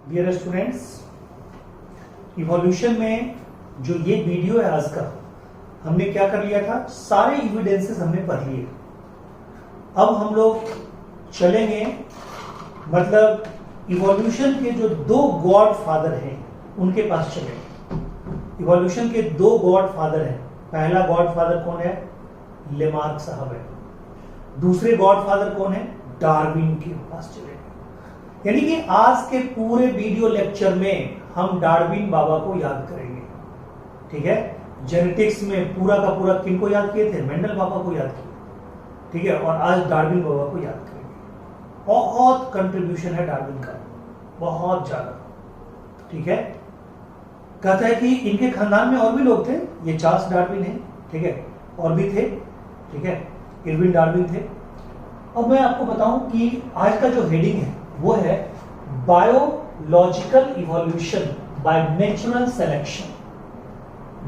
Dear students, evolution में जो ये वीडियो है आज का, हमने क्या कर लिया था, सारे एविडेंसेस हमने पढ़ लिए। अब हम लोग चलेंगे, मतलब इवोल्यूशन के जो दो गॉड फादर हैं उनके पास चलेंगे। इवोल्यूशन के दो गॉड फादर हैं। पहला गॉड फादर कौन है? लेमार्क साहब है। दूसरे गॉड फादर कौन है? डार्विन के पास चलेंगे। यानी कि आज के पूरे वीडियो लेक्चर में हम डार्विन बाबा को याद करेंगे। ठीक है, जेनेटिक्स में पूरा का पूरा किनको याद किए थे? मेंडल बाबा को याद किए। ठीक है, और आज डार्विन बाबा को याद करेंगे। बहुत कंट्रीब्यूशन है डार्विन का, बहुत ज्यादा। ठीक है, कहता है कि इनके खानदान में और भी लोग थे। ये चार्ल्स डार्विन है, ठीक है, और भी थे। ठीक है, इरविन डार्विन थे। अब मैं आपको बताऊं कि आज का जो हेडिंग है वो है biological evolution by natural selection.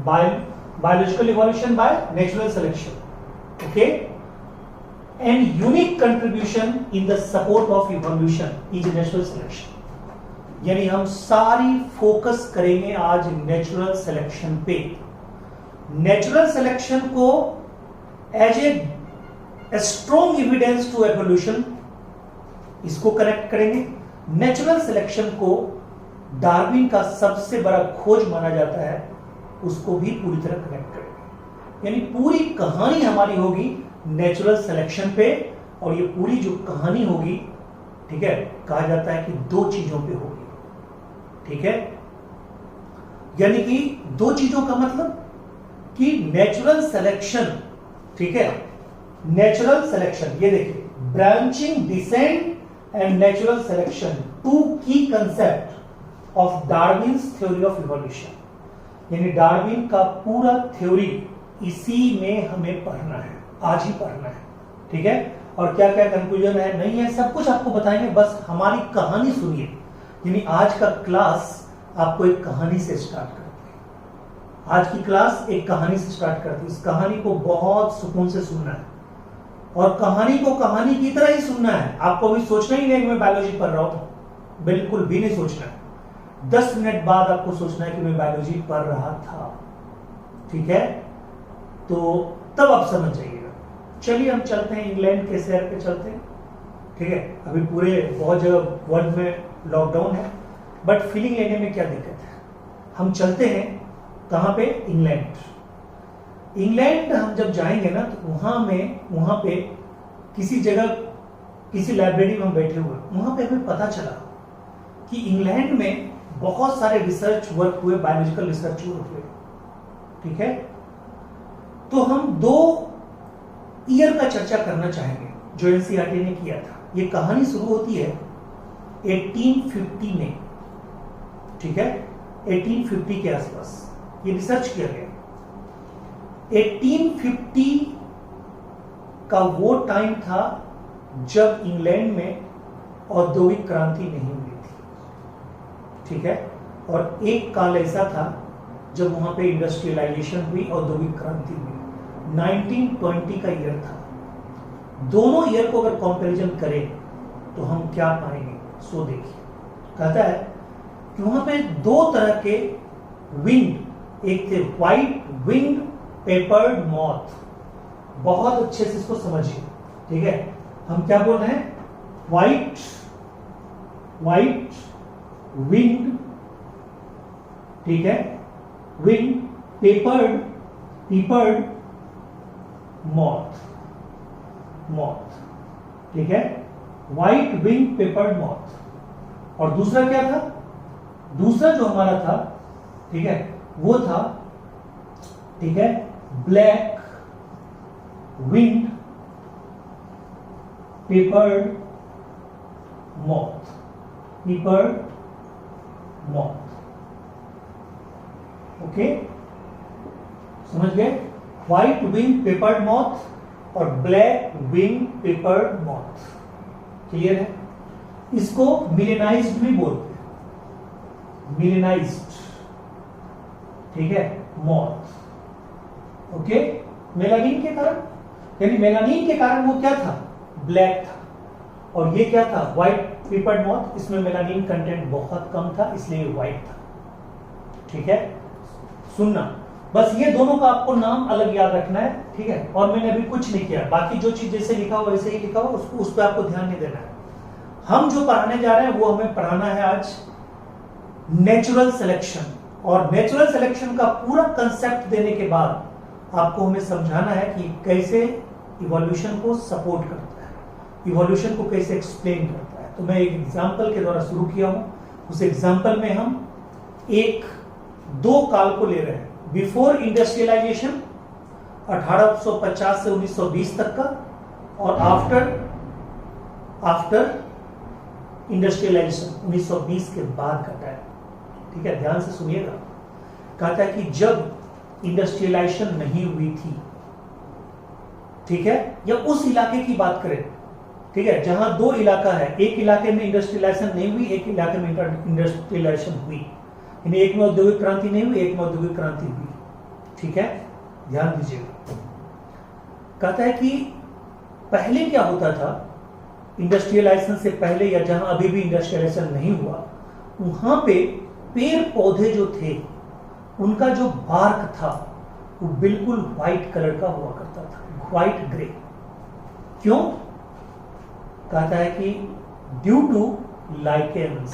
Biological evolution by natural selection, okay, and unique contribution in the support of evolution is natural selection. यानी हम सारी फोकस करेंगे आज नेचुरल सिलेक्शन पे। नेचुरल सिलेक्शन को as a strong evidence to evolution, इसको connect करेंगे। Natural selection को डार्विन का सबसे बड़ा खोज माना जाता है, उसको भी पूरी तरह कनेक्ट करेंगे। यानी पूरी कहानी हमारी होगी नेचुरल सिलेक्शन पे, और ये पूरी जो कहानी होगी, ठीक है, कहा जाता है कि दो चीजों पे होगी। ठीक है, यानी कि दो चीजों का मतलब कि नेचुरल सिलेक्शन, ठीक है, नेचुरल सिलेक्शन, ये देखिए, branching descent and natural selection, two key concept of Darwin's theory of evolution. यानी डार्विन का पूरा थ्योरी इसी में हमें पढ़ना है, आज ही पढ़ना है। ठीक है, और क्या क्या कंक्लूजन है, नहीं है, सब कुछ आपको बताएंगे। बस हमारी कहानी सुनिए। यानी आज का क्लास आपको एक कहानी से स्टार्ट करते हैं। आज की क्लास एक कहानी से स्टार्ट करती है। इस कहानी को बहुत सुकून से सुनना है, और कहानी को कहानी की तरह ही सुनना है। आपको अभी सोचना ही नहीं कि मैं बायोलॉजी पढ़ रहा हूं, बिल्कुल भी नहीं सोचना है। 10 मिनट बाद आपको सोचना है कि मैं बायोलॉजी पढ़ रहा था। ठीक है, तो तब आप समझ जाइएगा। चलिए हम चलते हैं, इंग्लैंड के शहर पे चलते हैं। ठीक है, अभी पूरे बहुत जगह वर्ल्ड में लॉकडाउन है, बट फीलिंग लेने में क्या दिक्कत है। हम चलते हैं कहां पे? इंग्लैंड। इंग्लैंड हम जब जाएंगे ना, तो वहां पे किसी जगह, किसी लाइब्रेरी में हम बैठे हुए, वहां पे हमें पता चला कि इंग्लैंड में बहुत सारे रिसर्च वर्क हुए, बायोलॉजिकल रिसर्च वर्क हुए। ठीक है, तो हम 2 ईयर का चर्चा करना चाहेंगे जो एनसीईआरटी ने किया था। ये कहानी शुरू होती है 1850 में। ठीक है, 1850 के आसपास ये रिसर्च किया गया। 1850 का वो टाइम था जब इंग्लैंड में औद्योगिक क्रांति नहीं हुई थी। ठीक है, और एक काल ऐसा था जब वहां पे इंडस्ट्रियलाइजेशन हुई, औद्योगिक क्रांति हुई। 1920 का ईयर था। दोनों ईयर को अगर कंपैरिजन करें तो हम क्या पाएंगे, सो देखिए। कहता है कि वहां पे 2 तरह के विंग, एक थे व्हाइट विंग पेपर्ड मॉथ। बहुत अच्छे से इसको समझिए। ठीक है, हम क्या बोल रहे हैं? व्हाइट विंग, ठीक है, विंग पेपर्ड मॉथ। ठीक है, व्हाइट विंग पेपर्ड मॉथ। और दूसरा क्या था? दूसरा जो हमारा था, ठीक है, वो था, ठीक है, black wing peppered moth. Okay, समझ गए? व्हाइट विंग पेपर्ड मॉथ और black wing peppered moth. Clear है? इसको मिलेनाइज्ड भी बोलते हैं, मिलेनाइज्ड, ठीक है, मॉथ। ओके, मेलानिन के कारण, यानी मेलानिन के कारण वो क्या था? ब्लैक था, और ये क्या था? व्हाइट पेपर्ड मॉथ, इसमें मेलानिन कंटेंट बहुत कम था इसलिए व्हाइट था। ठीक है, सुनना, बस ये दोनों का आपको नाम अलग याद रखना है। ठीक है, और मैंने अभी कुछ नहीं किया, बाकी जो चीज जैसे लिखा हुआ वैसे ही लिखा हुआ, उसको उस पर आपको ध्यान नहीं देना है। हम जो पढ़ाने जा रहे हैं वो हमें पढ़ाना है आज नेचुरल सिलेक्शन, और नेचुरल सिलेक्शन का पूरा कंसेप्ट देने के बाद आपको हमें समझाना है कि कैसे इवोल्यूशन को सपोर्ट करता है, इवोल्यूशन को कैसे एक्सप्लेन करता है। तो मैं एक एग्जाम्पल के द्वारा शुरू किया हूं, उस एग्जाम्पल में हम दो काल को ले रहे हैं, बिफोर इंडस्ट्रियलाइजेशन 1850 से 1920 तक का, और आफ्टर इंडस्ट्रियलाइजेशन 1920 के बाद का टाइम। ठीक है, ध्यान से सुनिएगा। कहता है कि जब इंडस्ट्रियलाइजेशन नहीं हुई थी, ठीक है, या उस इलाके की बात करें, ठीक है, जहां दो इलाका है, एक इलाके में इंडस्ट्रियलाइजेशन नहीं हुई, एक इलाके में इंडस्ट्रियलाइजेशन हुई, यानी एक में औद्योगिक क्रांति नहीं हुई, एक में औद्योगिक क्रांति हुई। ठीक है, ध्यान दीजिएगा। कहता है कि पहले क्या होता था, इंडस्ट्रियलाइजेशन से पहले या जहां अभी भी इंडस्ट्रियलाइजेशन नहीं हुआ, वहां पे पेड़ पौधे जो थे उनका जो बार्क था वो बिल्कुल व्हाइट कलर का हुआ करता था, व्हाइट ग्रे। क्यों? कहता है कि due to lichens,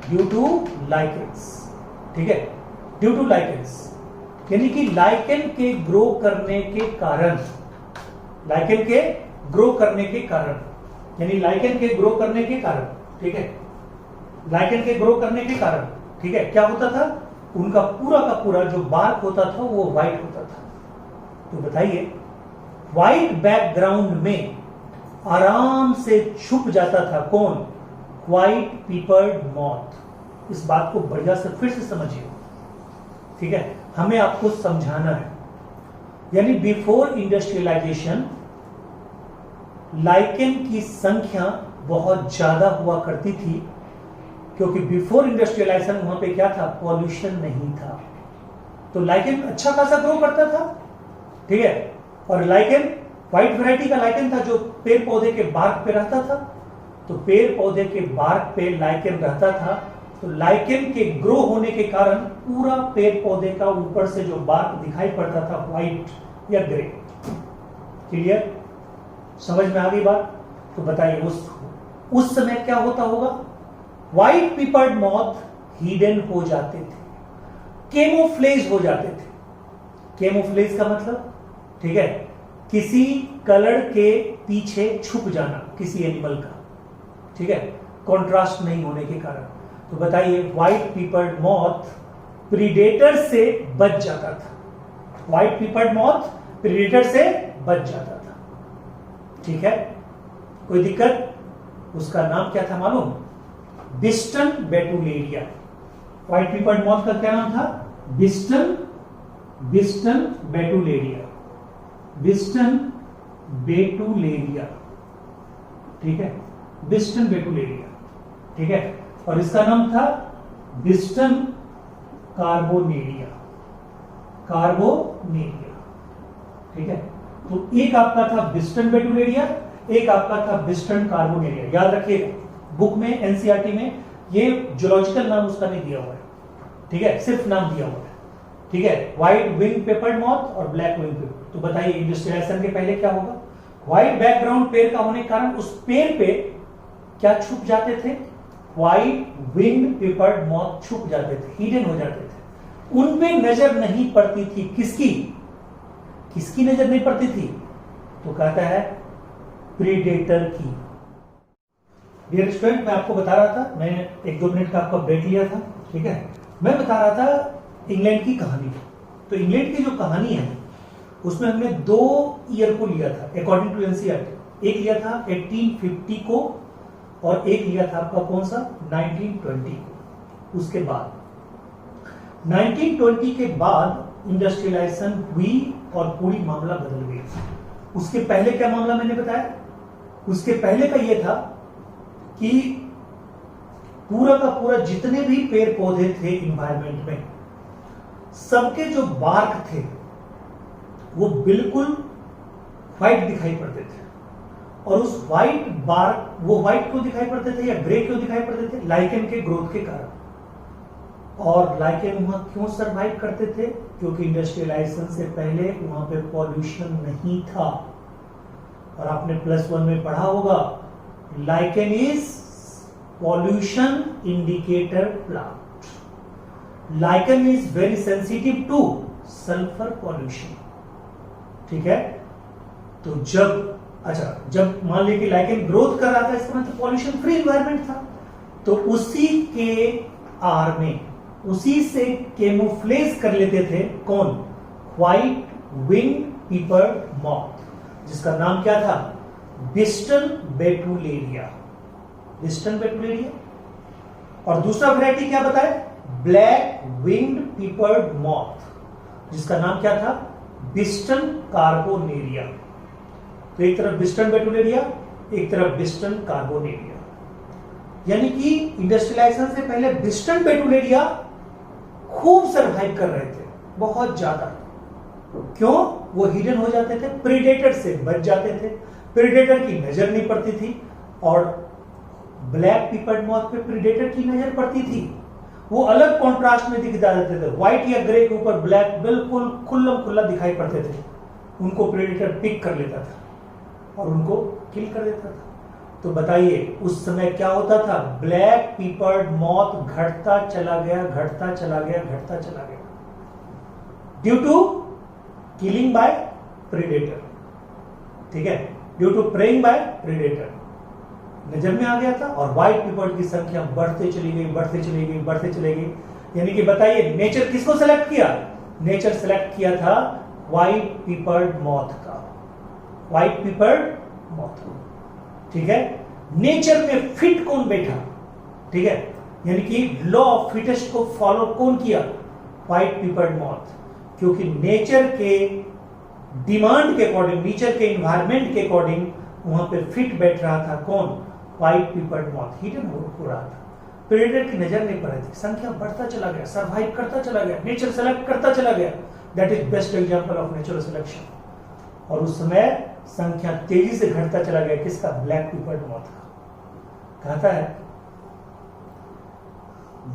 due to lichens. ठीक है, ड्यू टू लाइकेंस, यानी कि लाइकेन के ग्रो करने के कारण, लाइकेन के ग्रो करने के कारण, यानी लाइकेन के ग्रो करने के कारण, ठीक है, लाइकेन के ग्रो करने के कारण, ठीक है, क्या होता था, उनका पूरा का पूरा जो बार्क होता था वो व्हाइट होता था। तो बताइए, व्हाइट बैकग्राउंड में आराम से छुप जाता था कौन? White peppered moth. इस बात को बढ़िया से फिर से समझिए। ठीक है, हमें आपको समझाना है, यानी बिफोर इंडस्ट्रियलाइजेशन लाइकेन की संख्या बहुत ज्यादा हुआ करती थी, क्योंकि बिफोर इंडस्ट्रियलाइजेशन वहां पे क्या था, पॉल्यूशन नहीं था, तो लाइकेन अच्छा खासा ग्रो करता था। ठीक है, और लाइकेन व्हाइट वैरायटी का लाइकेन था जो पेड़ पौधे के बार्क पे रहता था, तो पेड़ पौधे के बार्क पे लाइकेन रहता था, तो लाइकेन के ग्रो होने के कारण पूरा पेड़ पौधे का ऊपर से जो बार्क दिखाई पड़ता था व्हाइट या ग्रे। क्लियर, समझ में आ गई बात? तो बताइए उस समय क्या होता होगा? व्हाइट पेपर्ड मॉथ हिडन हो जाते थे, केमोफ्लेज हो जाते थे। केमोफ्लेज का मतलब, ठीक है, किसी कलर के पीछे छुप जाना किसी एनिमल का, ठीक है, कॉन्ट्रास्ट नहीं होने के कारण। तो बताइए, व्हाइट पेपर्ड मॉथ प्रीडेटर से बच जाता था, व्हाइट पेपर्ड मॉथ प्रीडेटर से बच जाता था। ठीक है, कोई दिक्कत? उसका नाम क्या था मालूम? बिस्टन बेटुलेरिया। व्हाइट पेपर्ड मॉथ का क्या नाम था? बिस्टन बेटुलेरिया, बिस्टन बेटुलेरिया। ठीक है, बिस्टन बेटुलेरिया। ठीक है, और इसका नाम था बिस्टन कार्बोनेरिया, कार्बोनेरिया। ठीक है, तो एक आपका था बिस्टन बेटुलेरिया, एक आपका था बिस्टन कार्बोनेरिया। याद रखिएगा, बुक में एनसीईआरटी में ये जूलॉजिकल नाम उसका नहीं दिया हुआ है, ठीक है, सिर्फ नाम दिया हुआ है। ठीक है, व्हाइट विंग पेपर्ड मॉथ और ब्लैक विंग पेपर। तो बताइए, इंडस्ट्रियलाइजेशन के पहले क्या होगा? व्हाइट बैकग्राउंड पेड़ का होने के कारण उस पेड़ पे क्या छुप जाते थे? व्हाइट विंग पेपर्ड मॉथ छुप जाते थे, हिडन हो जाते थे, उनपे नजर नहीं पड़ती थी। किसकी नजर नहीं पड़ती थी? तो कहता है प्रीडेटर की। डियर स्टूडेंट, मैं आपको बता रहा था, मैंने 1-2 मिनट का आपका ब्रेक लिया था। ठीक है, मैं बता रहा था इंग्लैंड की कहानी। तो इंग्लैंड की जो कहानी है उसमें हमने 2 ईयर को लिया था अकॉर्डिंग टू एनसीईआरटी। एक लिया था 1850 को और एक लिया था आपका कौन सा? 1920 को। उसके बाद 1920 के बाद इंडस्ट्रियलाइजेशन हुई और पूरी मामला बदल गया। उसके पहले क्या मामला मैंने बताया? उसके पहले का यह था कि पूरा का पूरा जितने भी पेड़ पौधे थे इन्वायरमेंट में, सबके जो बार्क थे वो बिल्कुल व्हाइट दिखाई पड़ते थे, और उस व्हाइट बार, वो व्हाइट क्यों दिखाई पड़ते थे या ग्रे क्यों दिखाई पड़ते थे? लाइकेन के ग्रोथ के कारण। और लाइकेन वहां क्यों सरवाइव करते थे? क्योंकि इंडस्ट्रियलाइजेशन से पहले वहां पे पॉल्यूशन नहीं था। और आपने +1 में पढ़ा होगा, lichen is pollution indicator plant. Lichen is very sensitive two sulphur pollution. ठीक है, तो जब मान लीजिए कि लाइकेन ग्रोथ कर रहा था, इसका मतलब पॉल्यूशन फ्री एनवायरनमेंट था, तो उसी के आर में, उसी से कैमोफ्लेज कर लेते थे कौन? व्हाइट विंग पीपर्ड मॉथ, जिसका नाम क्या था? बिस्टन बेटुलेरिया। बिस्टन बेटुलेरिया। और दूसरा वैरायटी क्या बताए? ब्लैक विंग्ड पीपर्ड मॉथ, जिसका नाम क्या था? बिस्टन कार्बोनेरिया। तो एक तरफ बिस्टन बेटुलेरिया, एक तरफ बिस्टन कार्बोनेरिया। यानी कि इंडस्ट्रियलाइजेशन से पहले बिस्टन बेटुलेरिया खूब सरवाइव कर रहे थे, बहुत ज्यादा। क्यों? वो हिडन हो जाते थे, प्रीडेटर से बच जाते थे, प्रीडेटर की नजर नहीं पड़ती थी। और ब्लैक पीपर्ड मॉथ पे प्रीडेटर की नजर पड़ती थी, वो अलग कॉन्ट्रास्ट में दिख जाते थे। व्हाइट या ग्रे के ऊपर ब्लैक बिल्कुल खुल्लम खुल्ला दिखाई पड़ते थे। उनको प्रेडेटर पिक कर लेता था और उनको किल कर देता था। तो बताइए उस समय क्या होता था? ब्लैक पीपर्ड मॉथ घटता चला गया, घटता चला गया, घटता चला गया, due to killing by predator. ठीक है, due to preying by predator नजर में आ गया था। और व्हाइट पीपर्ड की संख्या बढ़ते चली गई, बढ़ते चली गई, बढ़ते चली गई। यानी कि बताइए नेचर किसको सेलेक्ट किया? नेचर सेलेक्ट किया था व्हाइट पीपर्ड मॉथ का, व्हाइट पीपर्ड मॉथ। ठीक है, नेचर में फिट कौन बैठा? ठीक है, यानी कि लॉ ऑफ फिटेस्ट को फॉलो कौन किया? White peppered moth. क्योंकि नेचर के डिमांड के अकॉर्डिंग, नेचर के एनवायरमेंट के अकॉर्डिंग वहां पे फिट बैठ रहा था कौन? White peppered moth. हिडन हो रहा था, प्रेडेटर की नजर नहीं पड़ रही थी, संख्या बढ़ता चला गया, सरवाइव करता चला गया, नेचर सेलेक्ट करता चला गया। That is best example of natural selection. और उस समय संख्या तेजी से घटता चला गया, किसका? ब्लैक पीपर्ड मॉथ का। कहता है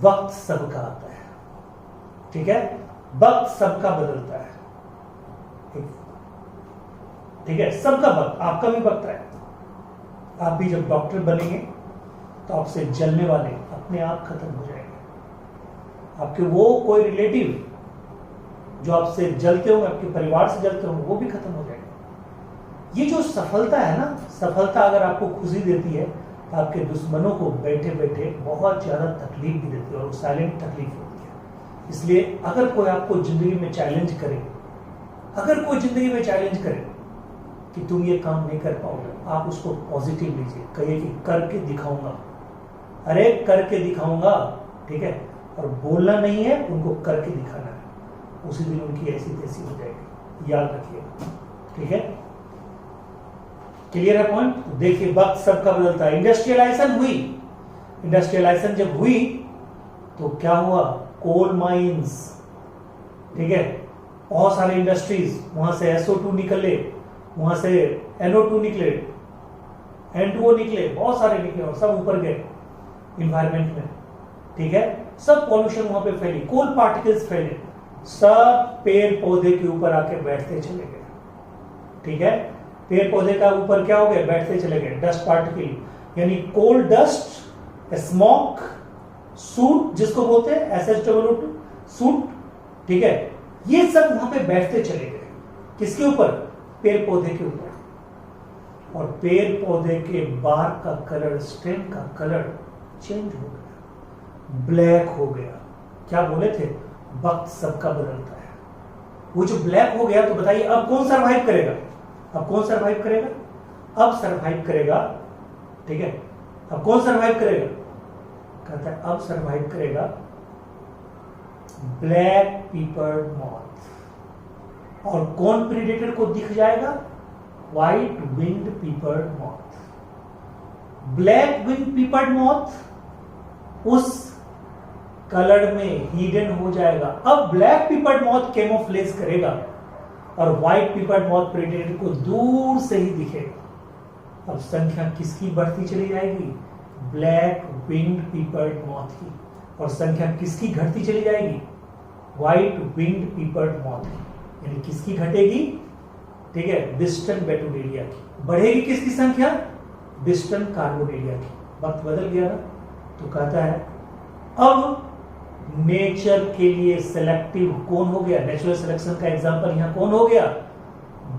वक्त सबका आता है, ठीक है, वक्त सबका बदलता है। ठीक है, सबका वक्त, आपका भी वक्त है। आप भी जब डॉक्टर बनेंगे तो आपसे जलने वाले अपने आप खत्म हो जाएंगे। आपके वो कोई रिलेटिव जो आपसे जलते होंगे, आपके परिवार से जलते होंगे, वो भी खत्म हो जाएंगे। ये जो सफलता है ना, सफलता अगर आपको खुशी देती है तो आपके दुश्मनों को बैठे बैठे बहुत ज्यादा तकलीफ भी देती है, और साइलेंट तकलीफ होती है। इसलिए अगर कोई आपको जिंदगी में चैलेंज करे, अगर कोई जिंदगी में चैलेंज करे कि तुम ये काम नहीं कर पाओगे, आप उसको पॉजिटिव लीजिए, कहिए कि करके दिखाऊंगा, अरे करके दिखाऊंगा। ठीक है, और बोलना नहीं है, उनको करके दिखाना है। उसी दिन उनकी ऐसी तैसी हो जाएगी, याद रखिएगा। ठीक है, क्लियर है पॉइंट? देखिए वक्त सबका बदलता है। इंडस्ट्रियलाइजेशन हुई, इंडस्ट्रियलाइजेशन जब हुई तो क्या हुआ? कोल माइंस, ठीक है, बहुत सारे इंडस्ट्रीज, वहां से SO2 निकले, वहां से NO2 निकले, N2O निकले, बहुत सारे निकले, और सब ऊपर गए इन्वायरमेंट में। ठीक है, सब पॉल्यूशन वहां पे फैली, कोल पार्टिकल्स फैले, सब पेड़ पौधे के ऊपर आके बैठते चले गए। ठीक है, पेड़ पौधे का ऊपर क्या हो गया? बैठते चले गए, डस्ट पार्टिकल, यानी कोल डस्ट, स्मोक, सूट जिसको बोलते हैं SH2O2 सूट। ठीक है, ये सब वहां पे बैठते चले गए, किसके ऊपर? पेड़ पौधे के ऊपर। और पेड़ पौधे के बाहर का कलर, स्टेम का कलर चेंज हो गया, ब्लैक हो गया। क्या बोले थे? वक्त सबका बदलता है। वो जो ब्लैक हो गया, तो बताइए अब कौन सरवाइव करेगा? अब कौन सरवाइव करेगा? अब सरवाइव करेगा, ठीक है, अब कौन सरवाइव करेगा? कहता है अब सरवाइव करेगा ब्लैक पीपर्ड मॉथ। और कौन प्रीडेटर को दिख जाएगा? White winged peppered moth. Black wing peppered moth उस कलर में हिडन हो जाएगा। अब ब्लैक पीपर्ड मॉथ कैमोफ्लेज करेगा और व्हाइट पीपर्ड मॉथ प्रेडेटर को दूर से ही दिखेगा। अब संख्या किसकी बढ़ती चली जाएगी? ब्लैक विंग्ड पीपर्ड मॉथ की। और संख्या किसकी घटती चली जाएगी? व्हाइट विंग्ड पीपर्ड मॉथ की। यानी किसकी घटेगी? ठीक है, बिस्टन बेटुडेलिया की। बढ़ेगी किसकी संख्या? बिस्टन कार्बोडेलिया की। वक्त बदल गया ना? तो कहता है अब नेचर के लिए सिलेक्टिव कौन हो गया? नेचुरल सिलेक्शन का एग्जांपल यहां कौन हो गया?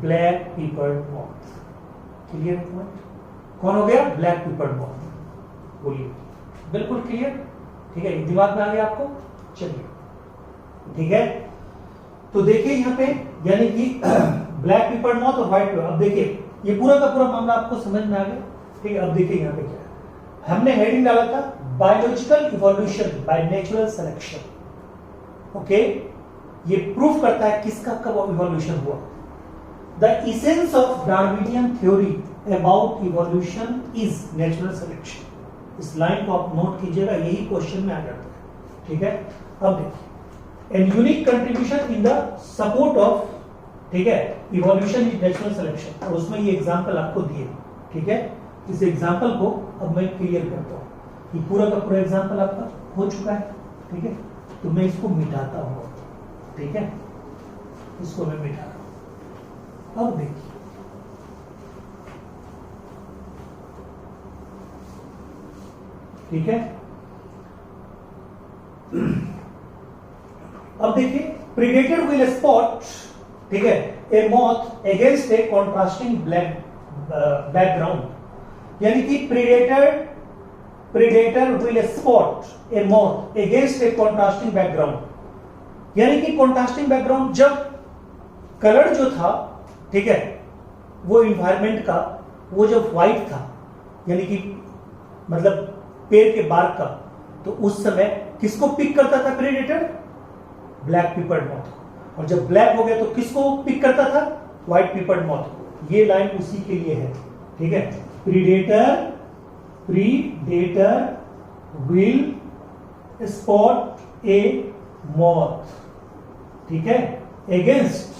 Black peppered moth. Clear point? कौन हो गया? Black peppered moth. बोलिए, बिल्कुल क्लियर? ठीक है, दिमाग में आ गया आपको? चलिए, ठीक है। तो देखिए यहाँ पे, यानी कि ब्लैक पीपर्ड मॉथ और व्हाइट। अब देखिए ये पूरा का पूरा मामला आपको समझ में आ गया। ठीक है, अब देखिए यहाँ पे क्या है। हमने हेडिंग डाला था biological evolution by natural selection. Okay, ये प्रूफ करता है किसका कब इवोल्यूशन हुआ। The essence of Darwinian theory about evolution is natural selection. इस लाइन को आप नोट कीजिएगा, यही क्वेश्चन में आ जाता है। ठीक है, अब देखिए, an unique contribution in the support of, ठीक है, इवोल्यूशन इज नेचुरल सिलेक्शन। और उसमें ये एग्जांपल आपको दिए। ठीक है, इस एग्जांपल को अब मैं क्लियर करता हूं। ये पूरा का पूरा एग्जांपल आपका हो चुका है। ठीक है, तो मैं इसको मिटाता हूं। ठीक है, इसको मैं मिटा रहा हूं। अब देखिए, ठीक है, अब देखिए, प्रीडेटर विल स्पॉट, ठीक है, ए मॉथ अगेंस्ट ए कॉन्ट्रास्टिंग ब्लैक बैकग्राउंड। यानी कि predator will spot a moth against A contrasting background. यानी कि कॉन्ट्रास्टिंग बैकग्राउंड, जब कलर जो था, ठीक है, वो इन्वायरमेंट का, वो जब व्हाइट था, यानी कि मतलब पेड़ के बार्क का, तो उस समय किसको पिक करता था प्रेडेटर? Black peppered moth. और जब ब्लैक हो गया तो किसको पिक करता था? White peppered moth. ये लाइन उसी के लिए है। ठीक है, predator will spot a moth, ठीक है, अगेंस्ट,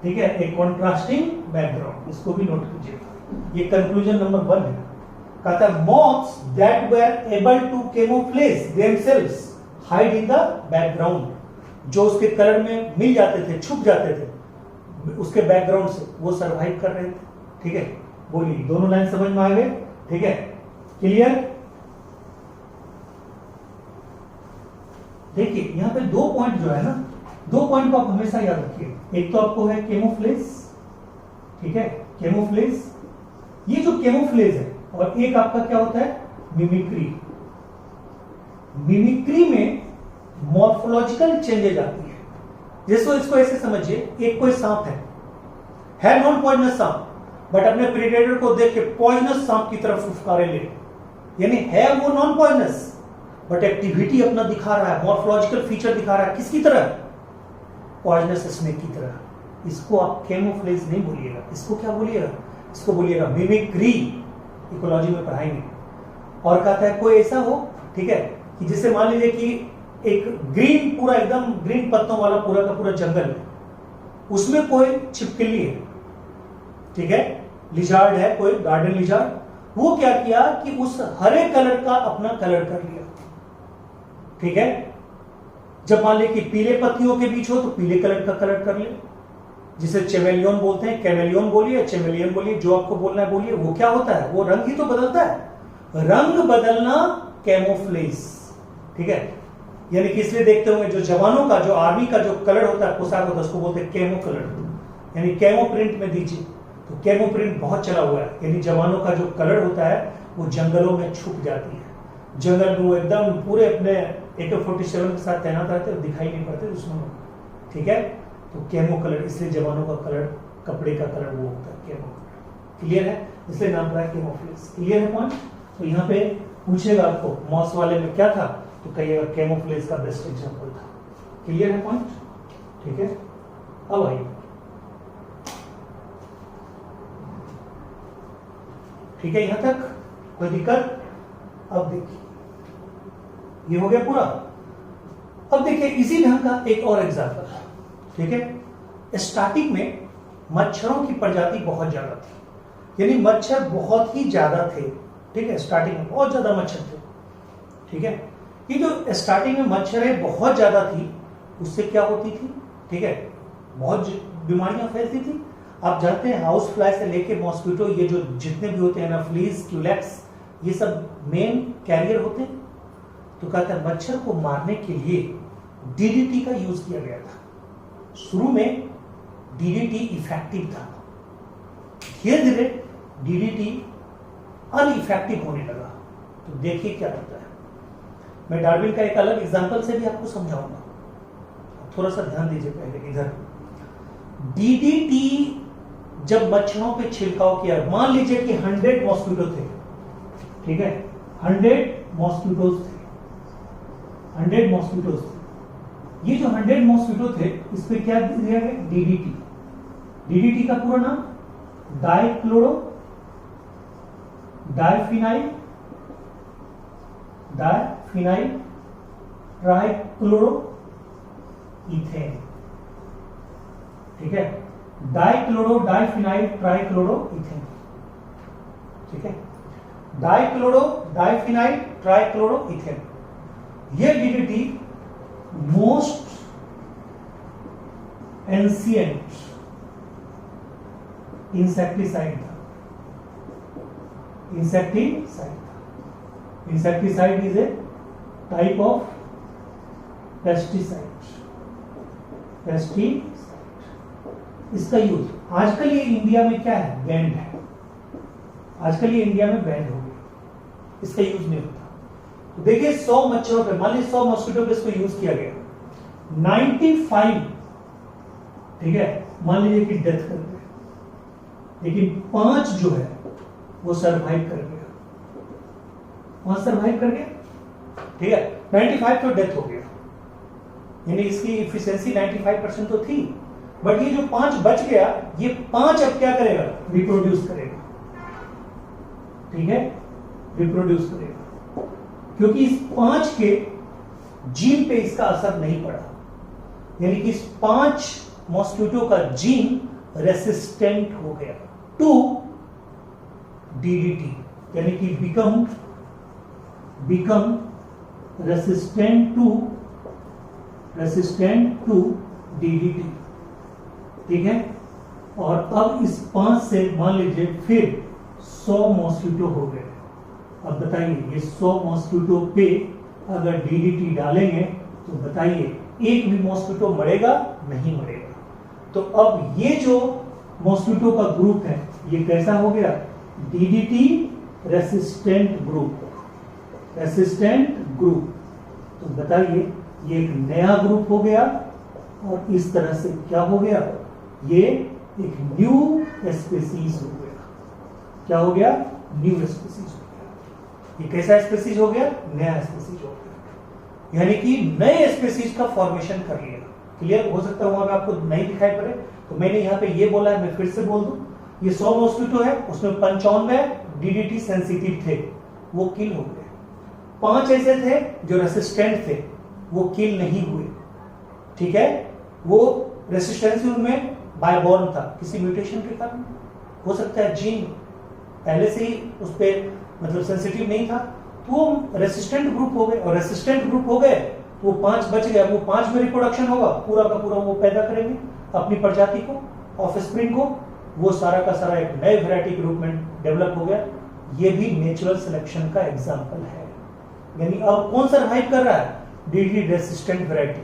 ठीक है, ए कॉन्ट्रास्टिंग बैकग्राउंड। इसको भी नोट कीजिएगा, ये कंक्लूजन नंबर 1 है। कहता है moths that were able to camouflage themselves hide in the background, जो उसके कलर में मिल जाते थे, छुप जाते थे उसके बैकग्राउंड से, वो सरवाइव कर रहे थे। ठीक है, बोलिए, दोनों लाइन समझ में आ गए? ठीक है, क्लियर? देखिए यहां पे 2 पॉइंट जो है ना, 2 पॉइंट को आप हमेशा याद रखिए। एक तो आपको है केमोफ्लेज, ठीक है, केमोफ्लेज, ये जो केमोफ्लेज है, और एक आपका क्या होता है? मिमिक्री। मिमिक्री में मॉर्फोलॉजिकल चेंजेज आती है। जैसे इसको ऐसे समझिए, एक कोई सांप है नॉन पॉइजनस सांप, बट अपने प्रेडेटर को देख के पॉइजनस सांप की तरफ फुफकारे ले, यानी है वो नॉन पॉइजनस, बट एक्टिविटी अपना दिखा रहा है, मॉर्फोलॉजिकल फीचर दिखा रहा है, किसकी तरह? पॉइजनस स्नेक की तरह। इसको आप केमोफ्लेज नहीं बोलिएगा, इसको क्या बोलिएगा? इसको बोलिएगा मिमिक्री। इकोलॉजी में पढ़ाएंगे। और कहता है कोई ऐसा हो, ठीक है, कि जिससे मान लीजिए कि एक ग्रीन, पूरा एकदम ग्रीन पत्तों वाला पूरा का पूरा जंगल है, उसमें कोई छिपकली है, ठीक है, लिजार्ड है, कोई गार्डन लिजार्ड, वो क्या किया कि उस हरे कलर का अपना कलर कर लिया। ठीक है, जब मान लीजिए कि पीले पत्तियों के बीच हो तो पीले कलर का कलर कर ले, जिसे चेमेलियन बोलते हैं। कैमेलियन बोलिए, चेमेलियन बोलिए, जो आपको बोलना है बोलिए। वो क्या होता है? वो रंग ही तो बदलता है, रंग बदलना कैमोफ्लेज। ठीक है, यानी कि इसलिए देखते होंगे जो जवानों का, जो आर्मी का जो कलर होता है, पोशाक होता है, उसको बोलते हैं कैमो कलर, यानी कैमो प्रिंट में दीजिए। तो कैमो प्रिंट बहुत चला हुआ है, यानी जवानों का जो कलर होता है वो जंगलों में छुप जाती है, जंगल में वो एकदम पूरे अपने AK-47 के साथ तैनात रहते हैं, दिखाई नहीं पड़ते दुश्मनों को। ठीक है, तो कैमो कलर, इसलिए जवानों का कलर, कपड़े का कलर वो होता है कैमो कलर। क्लियर है? इसलिए नाम पड़ा है कैमोफ्लेज। क्लियर है पॉइंट? तो यहाँ पे पूछेगा आपको मॉस वाले में क्या था, तो कहिएगा कैमोफ्लेज का बेस्ट एग्जांपल था। क्लियर है पॉइंट? ठीक है, अब आइए, ठीक है, यहां तक कोई दिक्कत? अब देखिए, ये हो गया पूरा। अब देखिए इसी ढंग का एक और एग्जांपल, ठीक है। स्टार्टिंग में मच्छरों की प्रजाति बहुत ज्यादा थी, यानी मच्छर बहुत ही ज्यादा थे, ठीक है, स्टार्टिंग में बहुत ज्यादा मच्छर थे, ठीक है। ये जो स्टार्टिंग में मच्छर है बहुत ज्यादा थी, उससे क्या होती थी, ठीक है, बहुत बीमारियां फैलती थी। आप जानते हैं हाउस फ्लाई से लेके मॉस्किटो, ये जो जितने भी होते हैं ना, फ्लीज, क्यूलेक्स, ये सब मेन कैरियर होते हैं। तो कहता है मच्छर को मारने के लिए डीडीटी का यूज किया गया था। शुरू में डीडीटी इफेक्टिव था, धीरे धीरे डीडीटी अनइफेक्टिव होने लगा। तो देखिए क्या होता है, मैं डार्विन का एक अलग एग्जांपल से भी आपको समझाऊंगा, थोड़ा सा ध्यान दीजिए पहले इधर। डीडीटी जब मच्छरों पे छिड़काव किया, मान लीजिए कि 100 मॉस्किटो थे, ठीक है, 100 मॉस्किटोज थे, 100 मॉस्किटोज थे। ये जो 100 मॉस्किटो थे, इस पे क्या दिया गया, डीडीटी। डीडीटी का पूरा नाम डाइक्लोरो डाइफिनाइल ट्राइक्लोरो इथेन, ठीक है, डाइक्लोरो डाइफिनाइल ट्राइक्लोरो इथेन, ठीक है, डाइक्लोरो डाइफिनाइल ट्राइक्लोरो इथेन। ये डीडीटी मोस्ट एंशिएंट इंसेक्टिसाइड था। Insecticide is a type of pesticide. इसका यूज आजकल ये इंडिया में क्या है, बैंड है। आजकल ये इंडिया में बैंड हो गया, इसका यूज नहीं होता। तो देखिए 100 मच्छरों पे, मान लीजिए 100 मॉस्किटो पे इसको यूज किया गया, 95, ठीक है, मान लीजिए कि डेथ कर गए, लेकिन 5 जो है वो सरवाइव कर गया, 5 सरवाइव कर गया, ठीक है, 95 तो डेथ हो गया, यानी इसकी इफिशिएंसी 95% तो थी। बट ये जो 5 बच गया, ये 5 अब क्या करेगा, रिप्रोड्यूस करेगा, ठीक है, रिप्रोड्यूस करेगा, क्योंकि इस 5 के जीन पे इसका असर नहीं पड़ा, यानी कि इस 5 मॉस्किटो का जीन रेसिस्टेंट हो गया टू डीडीटी, यानी कि बिकम रेसिस्टेंट टू डीडीटी, ठीक है। और अब इस 5 से मान लीजिए फिर 100 मॉस्किटो हो गए। अब बताइए ये 100 मॉस्किटो पे अगर डीडीटी डालेंगे तो बताइए एक भी मॉस्किटो मरेगा, नहीं मरेगा। तो अब ये जो मॉस्किटो का ग्रुप है ये कैसा हो गया, डीडीटी रेसिस्टेंट ग्रुप। तो बताइए ये एक नया ग्रुप हो गया, और इस तरह से क्या हो गया, ये एक न्यू स्पीसीज हो गया। क्या हो गया, न्यू स्पीसीज हो गया। ये कैसा स्पीसीज हो गया, नया स्पीसीज हो गया, यानी कि नए स्पीसीज का फॉर्मेशन कर लिया। क्लियर हो सकता है वहां पे आपको नहीं दिखाई पड़े, तो मैंने यहाँ पे ये बोला है, मैं फिर से बोल दूं, ये 100 मॉस्किटो है, उसमें 95 डीडीटी सेंसिटिव थे, वो किल हो गए। 5 ऐसे थे जो रेसिस्टेंट थे, वो किल नहीं हुए, ठीक है। वो रेसिस्टेंस उनमें बायबॉर्न था, किसी म्यूटेशन के कारण, हो सकता है जीन पहले से ही उस पर मतलब सेंसिटिव नहीं था, तो वो रेसिस्टेंट ग्रुप हो गए, और रेसिस्टेंट ग्रुप हो गए तो वो 5 बच गए। वो 5 में रिप्रोडक्शन होगा, पूरा का पूरा वो पैदा करेंगे अपनी प्रजाति को, ऑफस्प्रिंग को, वो सारा का सारा एक नए वैरायटी के रूप में डेवलप हो गया। ये भी नेचुरल सिलेक्शन का एग्जाम्पल है। यानी अब कौन सर्वाइव कर रहा है, डीडीटी रेसिस्टेंट वैरायटी,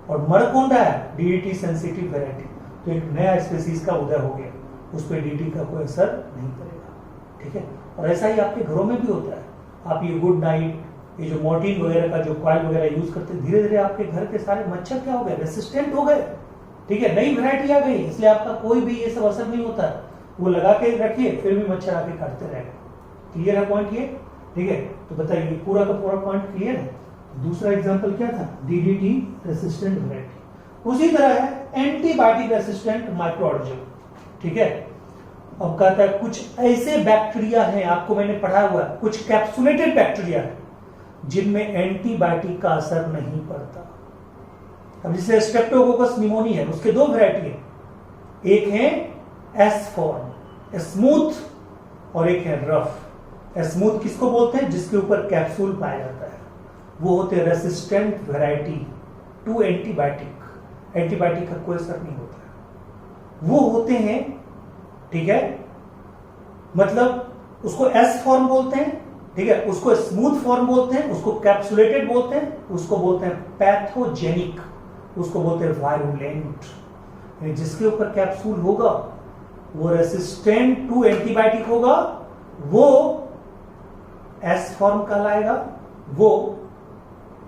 और मर कौन रहा है, डीडीटी सेंसिटिव वैरायटी। तो एक नया स्पीसीज का उदय हो गया, उस पर डीडीटी का कोई असर नहीं पड़ेगा, ठीक है। और ऐसा ही आपके घरों में भी होता है। आप ये गुड नाइट, ये जो मॉर्टिन वगैरह का जो कॉइल वगैरह यूज करते हैं, धीरे धीरे आपके घर के सारे मच्छर क्या हो गए, रेसिस्टेंट हो गए, ठीक है, नई वैरायटी आ गई, इसलिए आपका कोई भी ये सब असर नहीं होता है। वो लगा के रखिए, फिर भी मच्छर आके काटते रहेगा। क्लियर है पॉइंट ये, ठीक है। तो बताइए पूरा का पूरा पॉइंट क्लियर है। दूसरा एग्जांपल क्या था, डीडीटी रेसिस्टेंट वैरायटी। उसी तरह है एंटीबायोटिक रेसिस्टेंट माइक्रोऑर्गेनिज्म, ठीक है। अब कहता है कुछ ऐसे बैक्टीरिया हैं, आपको मैंने पढ़ा हुआ है, कुछ कैप्सुलेटेड बैक्टीरिया है जिनमें एंटीबायोटिक का असर नहीं पड़ता। अब जैसे स्ट्रेप्टोकोकस निमोनिया है, उसके 2 वैरायटी है, एक है एस फॉर्म, स्मूथ और एक है रफ। स्मूथ किसको बोलते हैं? जिसके ऊपर कैप्सूल पाया जाता है। वो होते हैं resistant variety to antibiotic. Antibiotic का कोई असर नहीं होता है। वो होते हैं, ठीक है, मतलब उसको एस फॉर्म बोलते हैं, ठीक है, उसको स्मूथ फॉर्म बोलते हैं, उसको कैप्सुलेटेड बोलते हैं, उसको बोलते हैं पैथोजेनिक, उसको बोलते हैं वायरुलेंट। जिसके ऊपर कैप्सूल होगा वो रेसिस्टेंट टू एंटीबायोटिक होगा, वो एस फॉर्म कहलाएगा, वो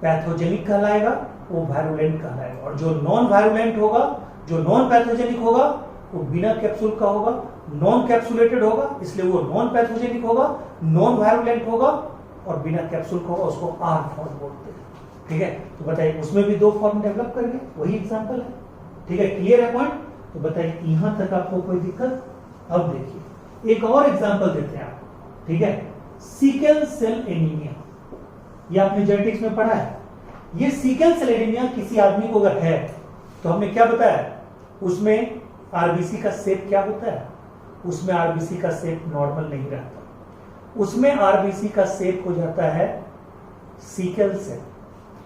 पैथोजेनिक कहलाएगा, वो वायरुलेंट कहलाएगा। और जो नॉन वायरुलेंट होगा, जो नॉन पैथोजेनिक होगा, वो बिना कैप्सूल का होगा, नॉन कैप्सुलेटेड होगा, इसलिए वो नॉन पैथोजेनिक होगा, नॉन वायरुलेंट होगा और बिना कैप्सूल का होगा, उसको आर फॉर्म बोलते हैं। ठीक है, तो बताइए उसमें भी दो फॉर्म डेवलप करेंगे, वही एग्जांपल है। ठीक है, क्लियर है पॉइंट? तो बताइए यहां तक आपको कोई दिक्कत? अब देखिए एक और एग्जांपल देते हैं आपको। ठीक है, सिकल सेल एनीमिया, ये आपने जेनेटिक्स में पढ़ा है। ये सिकल सेल एनीमिया किसी आदमी को अगर है तो हमने क्या बताया, उसमें आरबीसी का शेप क्या होता है? उसमें आरबीसी का शेप नॉर्मल नहीं रहता, उसमें आरबीसी का शेप हो जाता है सिकल सेल।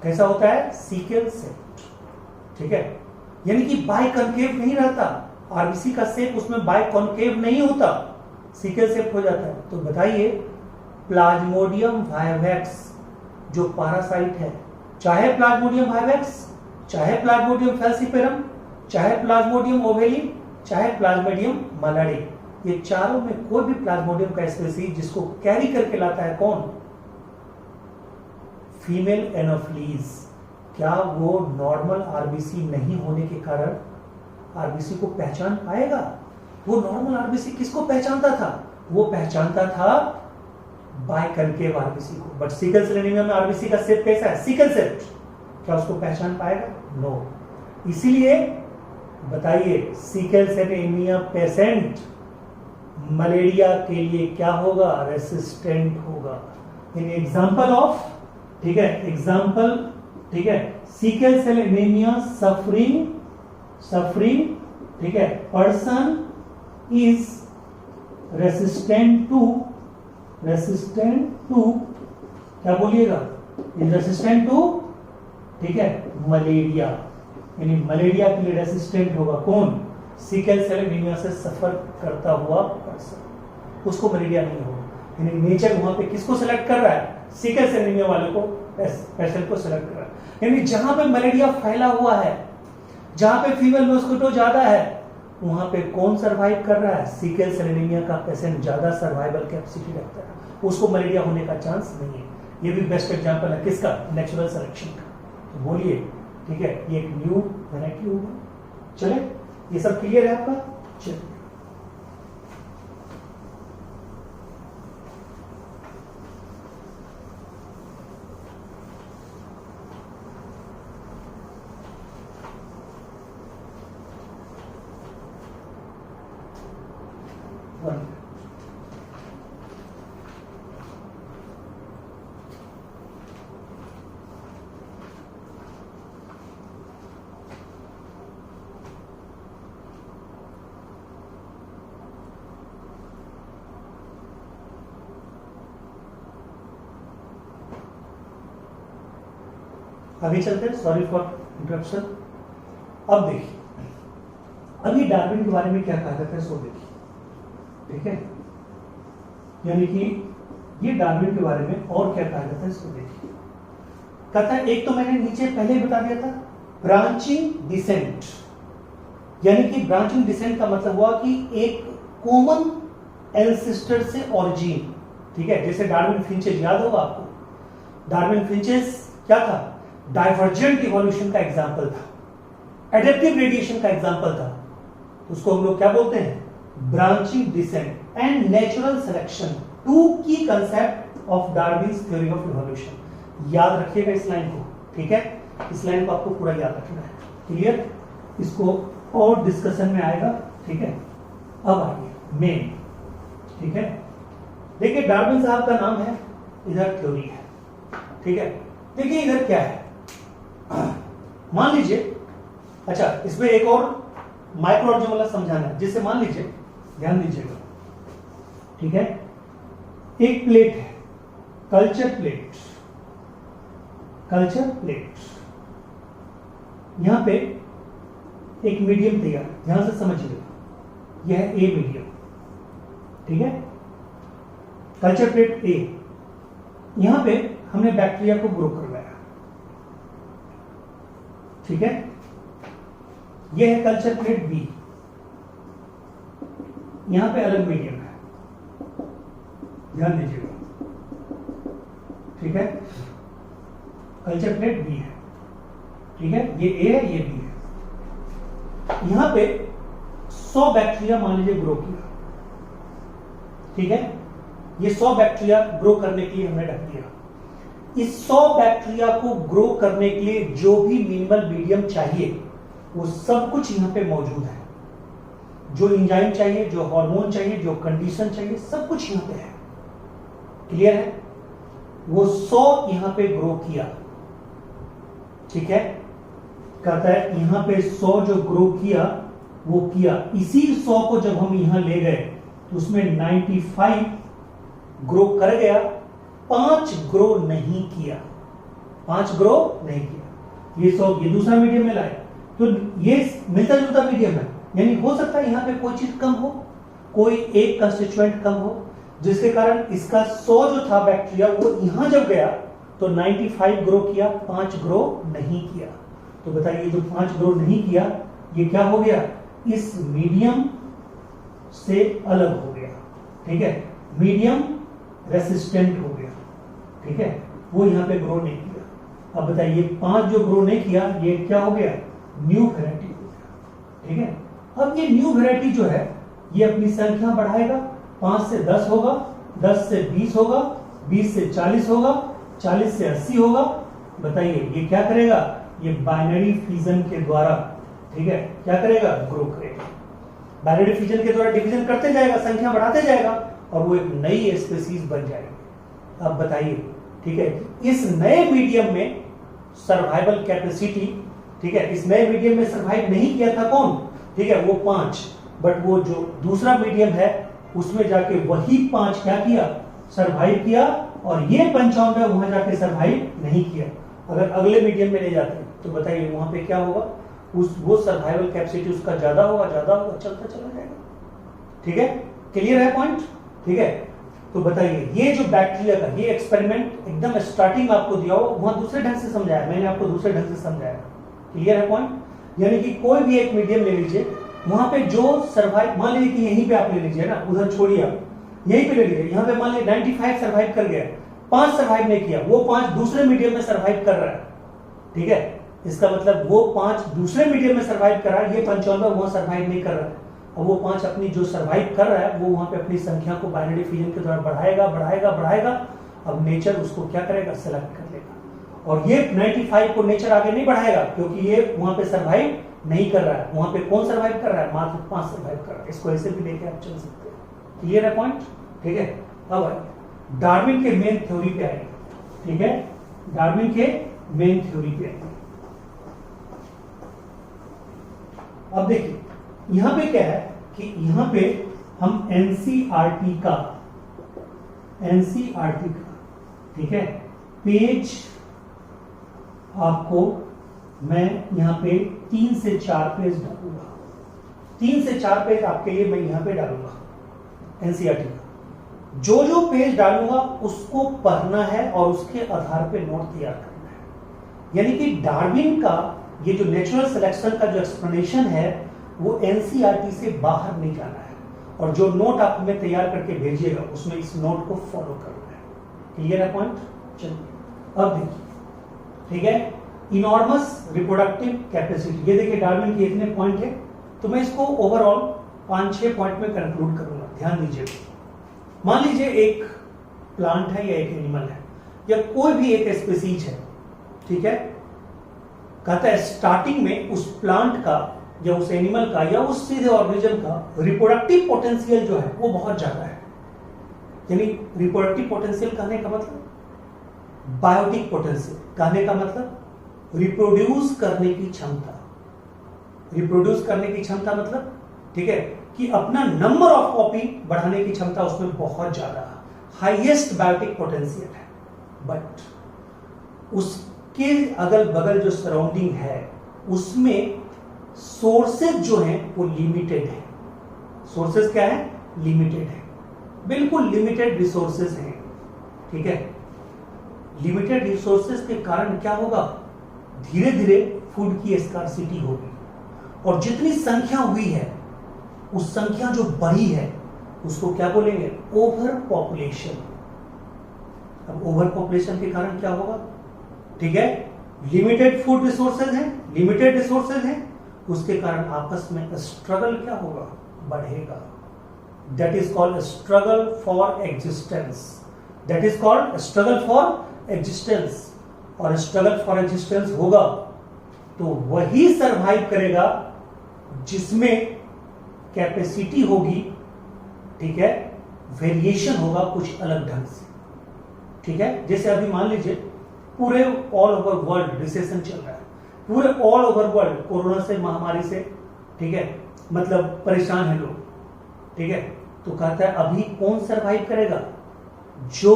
कैसा होता है? Sickle cell. ठीक है, यानी कि बाय कॉन्केव नहीं रहता, आरबीसी का शेप उसमें बाय कॉन्केव नहीं होता, सिकल शेप हो जाता है। तो बताइए प्लाज्मोडियम वाइवेक्स जो पैरासाइट है, चाहे प्लाज्मोडियम वाइवेक्स, चाहे प्लाज्मोडियम फैल्सिपेरम, चाहे प्लाज्मोडियम ओवेली, चाहे प्लाज्मोडियम मलाडी, ये चारों में कोई भी प्लाज्मोडियम का स्पीसीज जिसको कैरी करके लाता है कौन? Female anopheles. क्या वो नॉर्मल आरबीसी नहीं होने के कारण आरबीसी को पहचान पाएगा? वो नॉर्मल आरबीसी किसको पहचानता था? वो पहचानता था बायकॉन्केव आरबीसी को। बट सिकल सेल एनीमिया में आरबीसी का शेप कैसा है? Sickle cell. क्या उसको पहचान पाएगा? नो। इसीलिए बताइए sickle cell anaemia patient malaria के लिए क्या होगा? रेसिस्टेंट होगा। इन एग्जांपल ऑफ, ठीक है, एग्जांपल, ठीक है, सिकल सेल एनीमिया सफरिंग, ठीक है, पर्सन इज रेसिस्टेंट टू क्या बोलिएगा? इज रेसिस्टेंट टू, ठीक है, मलेरिया, यानी मलेरिया के लिए रेसिस्टेंट होगा कौन? सिकल सेल एनीमिया से सफर करता हुआ पर्सन, उसको मलेरिया नहीं होगा। यानी नेचर वहां पे किसको सेलेक्ट कर रहा है? सिकल सेल एनीमिया वाले को, पेशेंट को सेलेक्ट कर रहा है। यानी जहां पे मलेरिया फैला हुआ है, जहां पे फीमेल मॉस्किटो ज्यादा है, वहां पे कौन सरवाइव कर रहा है? सिकल सेल एनीमिया का पेशेंट ज्यादा सर्वाइवल कैपेसिटी रखता है, उसको मलेरिया होने का चांस नहीं है। ये भी बेस्ट एग्जांपल है किसका? नेचुरल सिलेक्शन का। तो बोलिए, ठीक है, ये एक न्यू वैरायटी होगा। चले, ये सब क्लियर है आपका? चलिए, आगे चलते हैं। Sorry for interruption. अब देखिए, अभी डार्विन के बारे में क्या कहा जाता है सो देखिए, ठीक है, यानी कि ये डार्विन के बारे में और क्या कहा जाता है सो देखिए। कहता है, एक तो मैंने नीचे पहले ही बता दिया था, ब्रांचिंग डिसेंट, यानी कि ब्रांचिंग डिसेंट का मतलब हुआ कि एक कॉमन एंसेस्टर से ऑरिजिन, ठीक है, जैसे डार्विन फिंचेस याद होगा आपको। डार्विन फिंचेस क्या था? डाइवर्जेंट इवोल्यूशन का एग्जाम्पल था, एडेप्टिव रेडिएशन का एग्जाम्पल था। उसको हम लोग क्या बोलते हैं? Branching descent and natural selection, two key concept of Darwin's theory of evolution. याद रखिएगा इस लाइन को, ठीक है, इस लाइन को आपको पूरा याद रखना है। क्लियर? इसको और डिस्कशन में आएगा, ठीक है। अब आइए मेन, ठीक है, देखिए डार्विन साहब का नाम है, इधर थ्योरी है, ठीक है। देखिए इधर क्या है, मान लीजिए, अच्छा इसमें एक और माइक्रो ऑर्गेनिज्म वाला समझाना है, जिससे मान लीजिए, ध्यान दीजिएगा, ठीक है। एक प्लेट है, कल्चर प्लेट, कल्चर प्लेट, यहां पे एक मीडियम तैयार, ध्यान से समझिए, यह है ए मीडियम, ठीक है, कल्चर प्लेट ए। यहां पे हमने बैक्टीरिया को ग्रो करवाया, ठीक है। यह है कल्चर प्लेट बी, यहां पे अलग मीडियम है, ध्यान दीजिएगा, ठीक है। कल्चर प्लेट बी है, ठीक है, ये ए है, ये बी है। यहां पे 100 बैक्टीरिया मान लीजिए ग्रो किया, ठीक है। ये 100 बैक्टीरिया ग्रो करने के लिए हमने रख दिया। इस 100 बैक्टीरिया को ग्रो करने के लिए जो भी मिनिमल मीडियम चाहिए वो सब कुछ यहां पे मौजूद है। जो एंजाइम चाहिए, जो हार्मोन चाहिए, जो कंडीशन चाहिए, सब कुछ यहां पे है। क्लियर है? वो 100 यहां पे ग्रो किया, ठीक है। कहता है यहां पे 100 जो ग्रो किया वो किया। इसी 100 को जब हम यहां ले गए तो उसमें 95 ग्रो कर गया, 5 ग्रो नहीं किया, 5 ग्रो नहीं किया। ये 100 ये दूसरा मीडियम में लाए तो ये मिलता जुलता मीडियम है, यानी हो सकता है यहां पे कोई चीज कम हो, कोई एक कंस्टिट्यूएंट कम हो, जिसके कारण इसका 100 जो था बैक्टीरिया वो यहां जब गया तो 95 ग्रो किया, 5 ग्रो नहीं किया। तो बताइए जो 5 ग्रो नहीं किया ये क्या हो गया? इस मीडियम से अलग हो गया, ठीक है, मीडियम रेसिस्टेंट हो गया, ठीक है, वो यहां पे ग्रो नहीं किया। अब बताइए 5 जो ग्रो नहीं किया ये क्या हो गया? न्यू वैरायटी हो गया, ठीक है। अब ये न्यू वैरायटी जो है ये अपनी संख्या बढ़ाएगा, 5 से 10 होगा, 10 से 20 होगा, 20 से 40 होगा, 40 से 80 होगा। बताइए ये क्या करेगा? ये बाइनरी फिजन के द्वारा, ठीक है, क्या करेगा? ग्रो करेगा। बाइनरी फिजन के द्वारा डिवीजन करते जाएगा, संख्या बढ़ाते जाएगा और वो एक नई स्पीसीज बन जाएगी। अब बताइए, ठीक है, इस नए मीडियम में सर्वाइवल कैपेसिटी, ठीक है, इस नए मीडियम में सर्वाइव नहीं किया था कौन? ठीक है, वो 5, बट वो जो दूसरा मीडियम है उसमें जाके वही 5 क्या किया? सर्वाइव किया, और ये 95 वहां जाके सर्वाइव नहीं किया। अगर अगले मीडियम में ले जाते हैं तो बताइए वहां पे क्या होगा? वो सर्वाइवल कैपेसिटी उसका ज्यादा होगा, चलता चला जाएगा, ठीक है। क्लियर है पॉइंट? ठीक है। तो बताइए ये जो बैक्टीरिया का ये एक्सपेरिमेंट एकदम स्टार्टिंग आपको दिया हो, वहां दूसरे ढंग से समझाया, मैंने आपको दूसरे ढंग से समझाया। क्लियर है पॉइंट? यानी कि कोई भी एक मीडियम ले लीजिए, वहां पे जो सर्वाइव, मान लीजिए कि यहीं पे आप ले लीजिए ना, उधर छोड़िए आप, यहीं पे ले लीजिए, यहाँ पे मान लीजिए 95 सर्वाइव कर गया, 5 सर्वाइव नहीं किया, वो 5 दूसरे मीडियम में सर्वाइव कर रहा है, ठीक है। इसका मतलब वो 5 दूसरे मीडियम में सर्वाइव कर रहा है, ये 95 वहां सर्वाइव नहीं कर रहा है। अब वो 5 अपनी जो सर्वाइव कर रहा है वो वहां पे अपनी संख्या को बाइनरी फिजन के द्वारा बढ़ाएगा बढ़ाएगा बढ़ाएगा। अब नेचर उसको क्या करेगा? सेलेक्ट कर लेगा। और ये 95 को नेचर आगे नहीं बढ़ाएगा क्योंकि ये वहां पे सर्वाइव नहीं कर रहा है। वहां पे कौन सर्वाइव कर रहा है? मात्र 5 सर्वाइव कर रहा है। इसको ऐसे भी लेके आप चल सकते हैं। क्लियर है पॉइंट? ठीक है। अब डार्विन के मेन थ्योरी पे आएंगे, ठीक है, डार्विन के मेन थ्योरी पे आएंगे। अब देखिए यहां पे क्या है कि यहां पे हम एनसीईआरटी का, ठीक है, पेज आपको मैं यहां पे 3 से 4 पेज डालूंगा, 3 से 4 पेज आपके लिए मैं यहां पे डालूंगा एनसीईआरटी का। जो जो पेज डालूंगा उसको पढ़ना है और उसके आधार पे नोट तैयार करना है। यानी कि डार्विन का ये जो नेचुरल सिलेक्शन का जो एक्सप्लेनेशन है वो एनसीईआरटी से बाहर नहीं जाना है, और जो नोट आप हमें तैयार करके भेजिएगा उसमें इस नोट को फॉलो करना है। क्लियर है पॉइंट? चलिए अब देखिए, ठीक है, इनॉर्मस रिप्रोडक्टिव कैपेसिटी, ये देखिए डार्विन के इतने पॉइंट है, तो मैं इसको ओवरऑल 5-6 पॉइंट में कंक्लूड करूंगा। ध्यान दीजिए, मान लीजिए एक प्लांट है या एक एनिमल है या कोई भी एक स्पीसीज है, ठीक है, कहता है स्टार्टिंग में उस प्लांट का या उस एनिमल का या उस सीधे ऑर्गेनिज्म का रिप्रोडक्टिव पोटेंशियल जो है वो बहुत ज्यादा है। यानी रिप्रोडक्टिव पोटेंशियल कहने का मतलब बायोटिक पोटेंशियल, कहने का मतलब रिप्रोड्यूस करने की क्षमता, रिप्रोड्यूस करने की क्षमता मतलब, ठीक है, कि अपना नंबर ऑफ कॉपी बढ़ाने की क्षमता उसमें बहुत ज्यादा है, हाईएस्ट बायोटिक पोटेंशियल है, बट उसके अगल बगल जो सराउंडिंग है उसमें सोर्सेज जो हैं वो लिमिटेड है। सोर्सेज क्या है? लिमिटेड है, बिल्कुल लिमिटेड रिसोर्सेज हैं, ठीक है। लिमिटेड रिसोर्सेज के कारण क्या होगा? धीरे धीरे फूड की स्कार्सिटी होगी, और जितनी संख्या हुई है उस संख्या जो बढ़ी है उसको क्या बोलेंगे? Over population. अब ओवर पॉपुलेशन के कारण क्या होगा? ठीक है, लिमिटेड फूड रिसोर्सेज हैं, लिमिटेड रिसोर्सेज हैं, उसके कारण आपस में स्ट्रगल क्या होगा? बढ़ेगा। That is called struggle for existence. That is called struggle for existence. और स्ट्रगल फॉर एग्जिस्टेंस होगा तो वही सरवाइव करेगा जिसमें कैपेसिटी होगी, ठीक है, वेरिएशन होगा कुछ अलग ढंग से, ठीक है। जैसे अभी मान लीजिए पूरे ऑल ओवर वर्ल्ड रिसेशन चल रहा है, पूरे ऑल ओवर वर्ल्ड कोरोना से, महामारी से, ठीक है, मतलब परेशान है लोग, ठीक है। तो कहता है अभी कौन सरवाइव करेगा? जो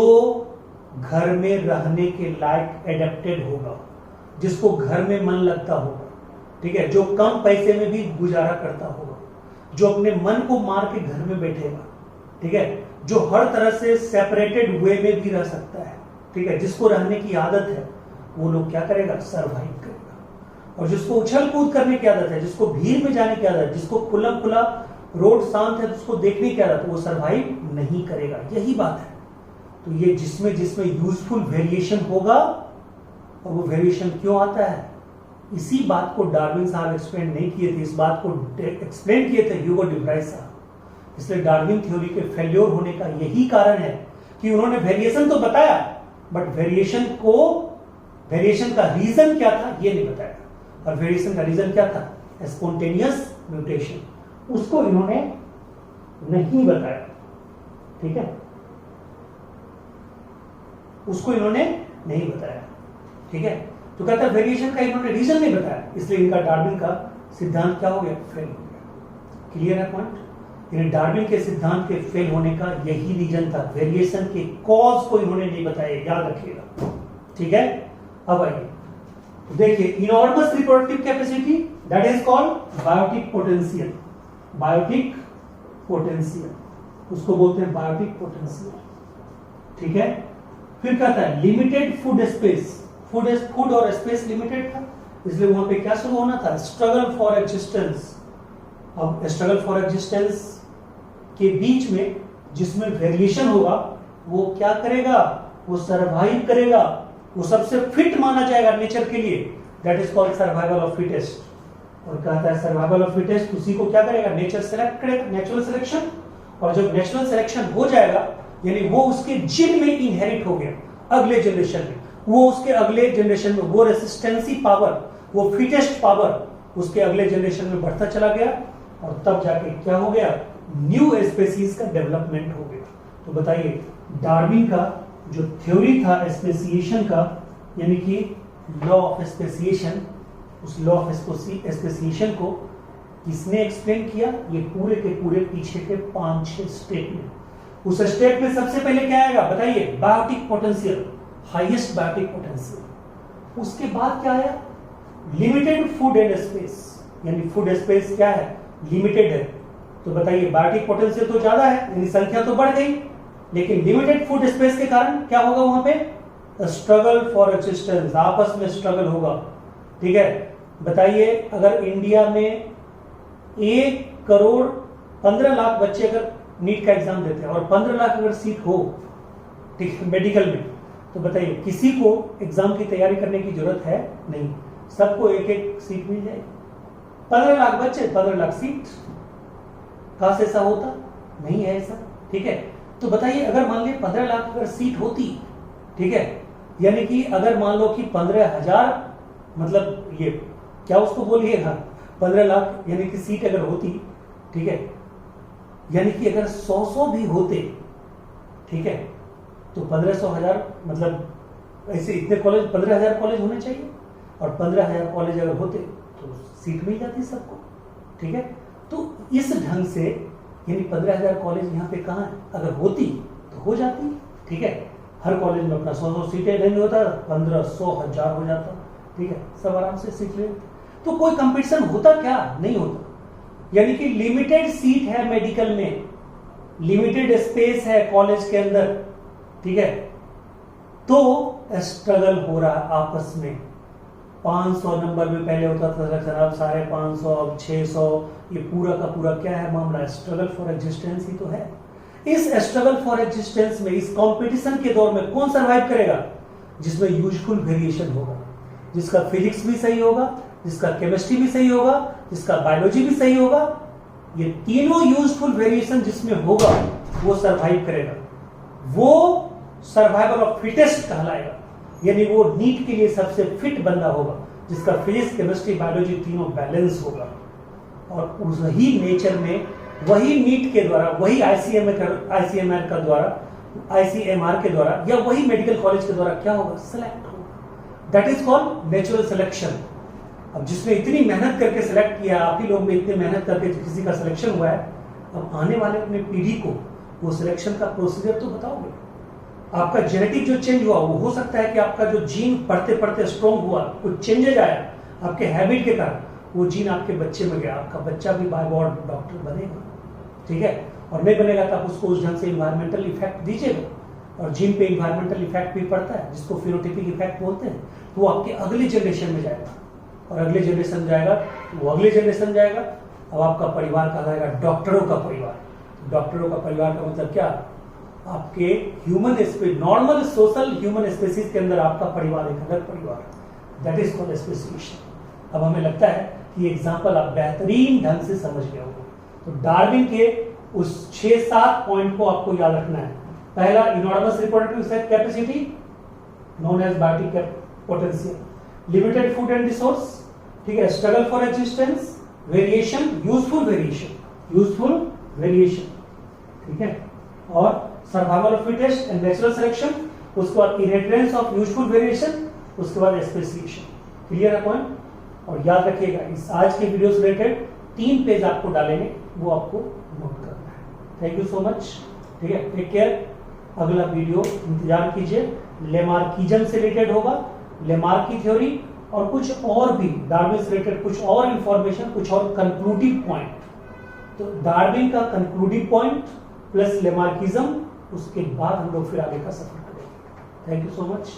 घर में रहने के लायक एडेप्टेड होगा, जिसको घर में मन लगता होगा, ठीक है, जो कम पैसे में भी गुजारा करता होगा, जो अपने मन को मार के घर में बैठेगा, ठीक है, जो हर तरह से सेपरेटेड वे में भी रह सकता है, ठीक है, जिसको रहने की आदत है, वो लोग क्या करेगा? सरवाइव करेगा। और जिसको उछल कूद करने की आदत है, जिसको भीड़ में जाने की आदत है, जिसको खुला खुला रोड शांत है उसको देखने की आदत है, वो सरवाइव नहीं करेगा। यही बात है। तो ये जिसमें जिसमें यूजफुल वेरिएशन होगा, और वो वेरिएशन क्यों आता है? इसी बात को डार्विन साहब एक्सप्लेन नहीं किए थे, इस बात को एक्सप्लेन किए थे ह्यूगो डी व्राइट साहब। इसलिए डार्विन थ्योरी के फेल्योर होने का यही कारण है कि उन्होंने वेरिएशन तो बताया, बट वेरिएशन का रीजन क्या था ये नहीं बताया। और वेरिएशन का रीजन क्या था? स्पॉन्टेनियस म्यूटेशन, उसको इन्होंने नहीं बताया, ठीक है, उसको इन्होंने नहीं बताया, ठीक है। तो कहता है वेरिएशन का इन्होंने रीजन नहीं बताया, इसलिए इनका डार्विन का सिद्धांत क्या हो गया? फेल हो गया। क्लियर है पॉइंट? यानी डार्विन के सिद्धांत के फेल होने का यही रीजन था, वेरिएशन के कॉज को इन्होंने नहीं बताया, याद रखिएगा, ठीक है। अब आइए देखिए, enormous reproductive capacity, that is called biotic potential. Biotic potential, उसको बोलते हैं बायोटिक पोटेंशियल, ठीक है। फिर कहता है लिमिटेड फूड स्पेस। फूड और स्पेस लिमिटेड था, इसलिए वहां पे क्या शुरू होना था? Struggle for existence. अब स्ट्रगल फॉर एग्जिस्टेंस के बीच में जिसमें वेरिएशन होगा वो क्या करेगा? वो सरवाइव करेगा, वो सबसे फिट माना जाएगा नेचर के लिए, that is called survival of fittest. और कहता है सर्वाइवल ऑफ फिटेस्ट उसी को क्या करेगा? नेचर सेलेक्ट करेगा, नेचुरल सिलेक्शन। और जब नेचुरल सिलेक्शन हो जाएगा, यानी वो उसके जीन में इनहेरिट हो गया, अगले जनरेशन में, वो उसके अगले जनरेशन में वो रेसिस्टेंसी पावर, वो फिटेस्ट पावर उसके अगले जनरेशन में बढ़ता चला गया, और तब जाके क्या हो गया? न्यू स्पेसीज का डेवलपमेंट हो गया। तो बताइए डार्विन का जो थ्योरी था स्पेसिएशन का, यानी कि लॉ ऑफ स्पेसिएशन, उस लॉ ऑफ स्पेसिएशन को किसने एक्सप्लेन किया? ये पूरे के पूरे पीछे के 5-6 स्टेप में। उस स्टेप में सबसे पहले क्या आएगा बताइए? Biotic potential, highest biotic potential. उसके बाद क्या आया? लिमिटेड फूड एंड स्पेस, यानी फूड स्पेस क्या है? लिमिटेड है। तो बताइए बायोटिक पोटेंशियल तो ज्यादा है, यानी संख्या तो बढ़ गई, लेकिन लिमिटेड फूड स्पेस के कारण क्या होगा? वहां पे स्ट्रगल फॉर एक्सिस्टेंस, आपस में स्ट्रगल होगा, ठीक है। बताइए अगर इंडिया में 1,15,00,000 बच्चे अगर नीट का एग्जाम देते हैं और 15 लाख अगर सीट हो, ठीक है, मेडिकल में, तो बताइए किसी को एग्जाम की तैयारी करने की जरूरत है नहीं, सबको एक एक सीट मिल जाएगी। 15 लाख बच्चे, 15 लाख सीट, कहां से ऐसा होता? नहीं है ऐसा, ठीक है। तो बताइए अगर मान लीजिए 15 लाख अगर सीट होती, ठीक है, यानी कि अगर मान लो कि 15,000, मतलब ये क्या उसको बोलिएगा, 15 लाख यानी कि सीट अगर होती, ठीक है, यानी कि अगर 100 भी होते, ठीक है, तो 1500,000 मतलब ऐसे इतने कॉलेज, 15,000 कॉलेज होने चाहिए, और 15,000 कॉलेज अगर होते तो सीट मिल जाती सबको, ठीक है। तो इस ढंग से यानी 15,000 कॉलेज यहाँ पे कहाँ है, अगर होती तो हो जाती, ठीक है। हर कॉलेज में अपना 100 सीटें नहीं होता, 1500 1000 हो जाता, ठीक है, सब आराम से सीट ले। तो कोई कंपटीशन होता क्या, नहीं होता। यानी कि लिमिटेड सीट है मेडिकल में, लिमिटेड स्पेस है कॉलेज के अंदर, ठीक है, तो स्ट्रगल हो रहा है आपस में। 500 नंबर में पहले होता था सिलेक्शन, अब 550, अब 600, ये पूरा का पूरा क्या है मामला, स्ट्रगल फॉर एग्जिस्टेंस ही तो है। इस स्ट्रगल फॉर एग्जिस्टेंस में, इस कंपटीशन के दौर में कौन सरवाइव करेगा, जिसमें यूजफुल वेरिएशन होगा, जिसका फिजिक्स भी सही होगा, जिसका केमिस्ट्री भी सही होगा, जिसका बायोलॉजी भी सही होगा, ये तीनों यूजफुल वेरिएशन जिसमें होगा वो सरवाइव करेगा, वो सर्वाइवल ऑफ फिटेस्ट कहलाएगा। यानी वो नीट के लिए सबसे फिट बंदा होगा, जिसका फिजिक्स केमिस्ट्री बायोलॉजी तीनों बैलेंस होगा। और वही नेचर में, वही नीट के द्वारा, वही आईसीएमआर का द्वारा, आईसीएमआर के द्वारा, या वही मेडिकल कॉलेज के द्वारा क्या होगा, सिलेक्ट होगा। That is called natural selection. अब जिसने इतनी मेहनत करके सिलेक्ट किया, आप ही लोग में इतनी मेहनत करके किसी का सिलेक्शन हुआ है, अब आने वाले अपने पीढ़ी को वो सिलेक्शन का प्रोसीजर तो बताओगे। आपका जेनेटिक जो चेंज हुआ, वो हो सकता है कि आपका जो जीन पढ़ते पढ़ते स्ट्रॉन्ग हुआ, कुछ चेंजेज आया आपके हैबिट के कारण, वो जीन आपके बच्चे में गया, आपका बच्चा भी बाय गॉड डॉक्टर बनेगा, ठीक है। और नहीं बनेगा तो आप उसको उस ढंग से इन्वायरमेंटल इफेक्ट दीजिएगा। और जीन पे इन्वायरमेंटल इफेक्ट भी पड़ता है, जिसको फिनोटाइपिक इफेक्ट बोलते हैं। तो वो आपके अगले जनरेशन में जाएगा, और अगले जनरेशन जाएगा, वो अगले जनरेशन जाएगा। अब आपका परिवार कहलाएगा डॉक्टरों का परिवार। डॉक्टरों का परिवार का मतलब क्या, आपके human species, normal social human species के अंदर आपका परिवार एक अलग परिवार, दैट इज कॉल्ड स्पेसिएशन। अब हमें लगता है कि एग्जांपल आप बेहतरीन ढंग से समझ गए होंगे। तो डार्विन के उस 6-7 पॉइंट को आपको याद रखना है। पहला, enormous reproductive capacity known as biotic potential, limited food and resource, ठीक है, struggle for existence, variation, useful variation, ठीक है, और survival of fittest and natural selection, उसके बाद इनहेरिटेंस ऑफ यूजफुल वेरिएशन, उसके बाद स्पेसिएशन। क्लियर है पॉइंट? और याद रखिएगा, इस आज के वीडियो से रिलेटेड 3 पेज आपको डालेंगे, वो आपको नोट करना है। थैंक यू सो मच, ठीक है, टेक केयर। अगला वीडियो इंतजार कीजिए, लेमार्किज्म से रिलेटेड होगा, लेमार्की थ्योरी और कुछ और भी डार्विन से रिलेटेड कुछ और इंफॉर्मेशन, कुछ और कंक्लूडिव पॉइंट। तो डार्विन का कंक्लूडिव पॉइंट प्लस लेमार्किज्म, उसके बाद हम लोग फिर आगे का सफर करेंगे। Thank you so much.